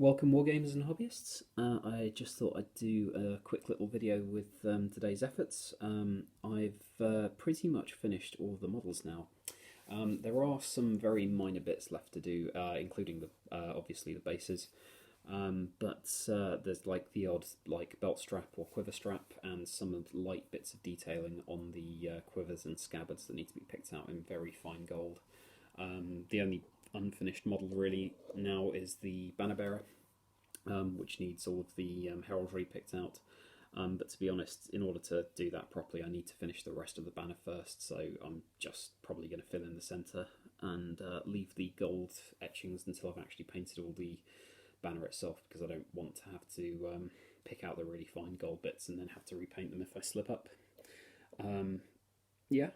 Welcome Wargamers and Hobbyists. I just thought I'd do a quick little video with today's efforts. I've pretty much finished all the models now. There are some very minor bits left to do, including obviously the bases. But there's like the odd belt strap or quiver strap and some of the light bits of detailing on the quivers and scabbards that need to be picked out in very fine gold. The only unfinished model really now is the banner bearer, which needs all of the heraldry picked out. But to be honest, in order to do that properly, I need to finish the rest of the banner first, so I'm just probably going to fill in the centre and leave the gold etchings until I've actually painted all the banner itself, because I don't want to have to pick out the really fine gold bits and then have to repaint them if I slip up. Yeah,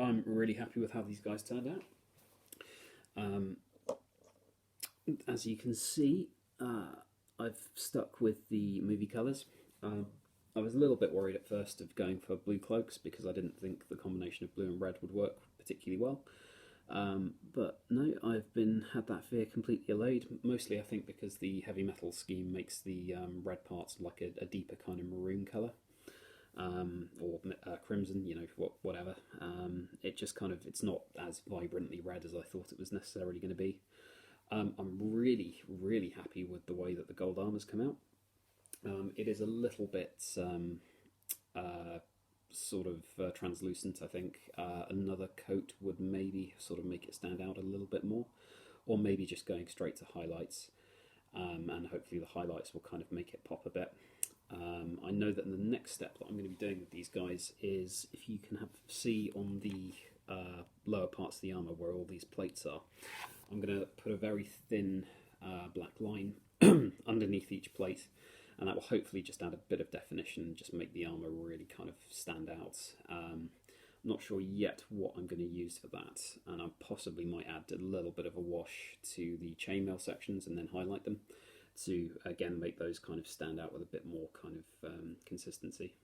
I'm really happy with how these guys turned out. As you can see, I've stuck with the movie colours. I was a little bit worried at first of going for blue cloaks because I didn't think the combination of blue and red would work particularly well. But no, I've had that fear completely allayed. Mostly I think because the heavy metal scheme makes the red parts like a deeper kind of maroon colour. Or crimson, you know, whatever. It just it's not as vibrantly red as I thought it was necessarily going to be. I'm really, really happy with the way that the gold armour's come out. It is a little bit translucent, I think. Another coat would maybe sort of make it stand out a little bit more, or maybe just going straight to highlights, and hopefully the highlights will kind of make it pop a bit. I know that the next step that I'm going to be doing with these guys is, if you can see on the lower parts of the armour where all these plates are, I'm going to put a very thin black line underneath each plate, and that will hopefully just add a bit of definition and just make the armour really kind of stand out. I'm not sure yet what I'm going to use for that, and I possibly might add a little bit of a wash to the chainmail sections and then highlight them to again make those kind of stand out with a bit more kind of consistency.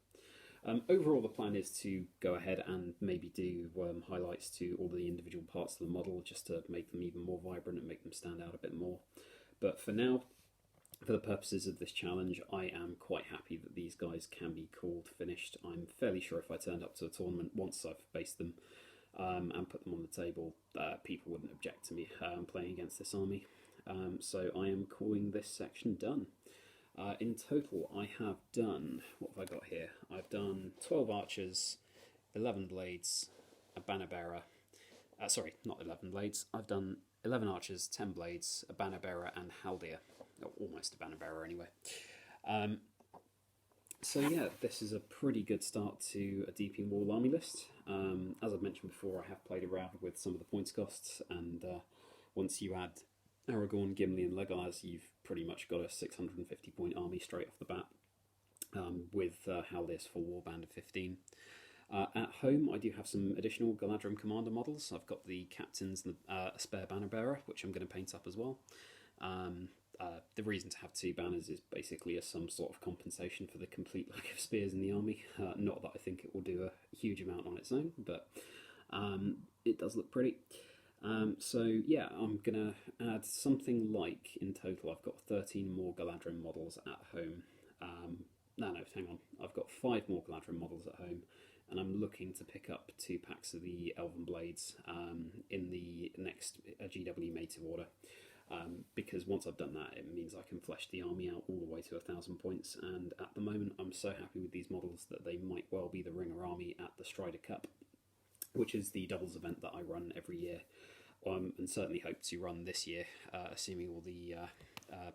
Overall, the plan is to go ahead and maybe do highlights to all the individual parts of the model just to make them even more vibrant and make them stand out a bit more. But for now, for the purposes of this challenge, I am quite happy that these guys can be called finished. I'm fairly sure if I turned up to a tournament once I've based them and put them on the table, people wouldn't object to me playing against this army. So I am calling this section done. In total, I have done, what have I got here? I've done 12 archers, 11 blades, a banner bearer. Sorry, not 11 blades. I've done 11 archers, 10 blades, a banner bearer, and haldir. Oh, almost a banner bearer anyway. So yeah, this is a pretty good start to a Deeping Wall army list. As I've mentioned before, I have played around with some of the points costs, and once you add Aragorn, Gimli and Legolas, you've pretty much got a 650 point army straight off the bat, with Haldir's full warband of 15. At home, I do have some additional Galadhrim commander models. I've got the captains and a spare banner bearer, which I'm going to paint up as well. The reason to have two banners is basically as some sort of compensation for the complete lack of spears in the army. Not that I think it will do a huge amount on its own, but it does look pretty. So yeah, I'm going to add something like, in total, I've got 13 more Galadhrim models at home. No, hang on. I've got 5 more Galadhrim models at home, and I'm looking to pick up 2 packs of the Elven Blades in the next GW Mative order. Because once I've done that, it means I can flesh the army out all the way to 1,000 points, and at the moment I'm so happy with these models that they might well be the Ringer army at the Strider Cup, which is the doubles event that I run every year, and certainly hope to run this year, assuming all the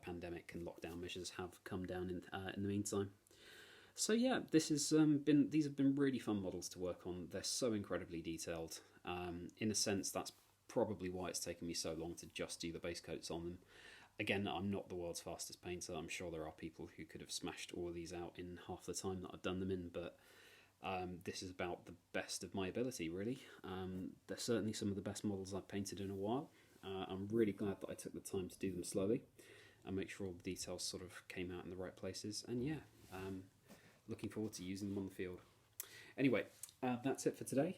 pandemic and lockdown measures have come down in the meantime. So yeah, these have been really fun models to work on. They're so incredibly detailed. In a sense, that's probably why it's taken me so long to just do the base coats on them. Again, I'm not the world's fastest painter. I'm sure there are people who could have smashed all of these out in half the time that I've done them in, but this is about the best of my ability, really. They're certainly some of the best models I've painted in a while. I'm really glad that I took the time to do them slowly and make sure all the details sort of came out in the right places. And yeah, looking forward to using them on the field. Anyway, that's it for today.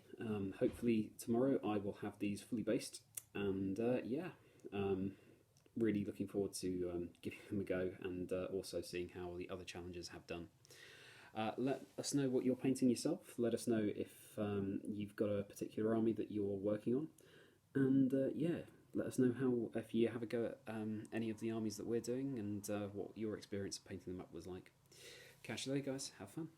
Hopefully tomorrow I will have these fully based, and yeah, really looking forward to giving them a go, and also seeing how the other challengers have done. Let us know what you're painting yourself. Let us know if you've got a particular army that you're working on, and yeah, let us know how if you have a go at any of the armies that we're doing, and what your experience of painting them up was like. Catch you later, guys. Have fun.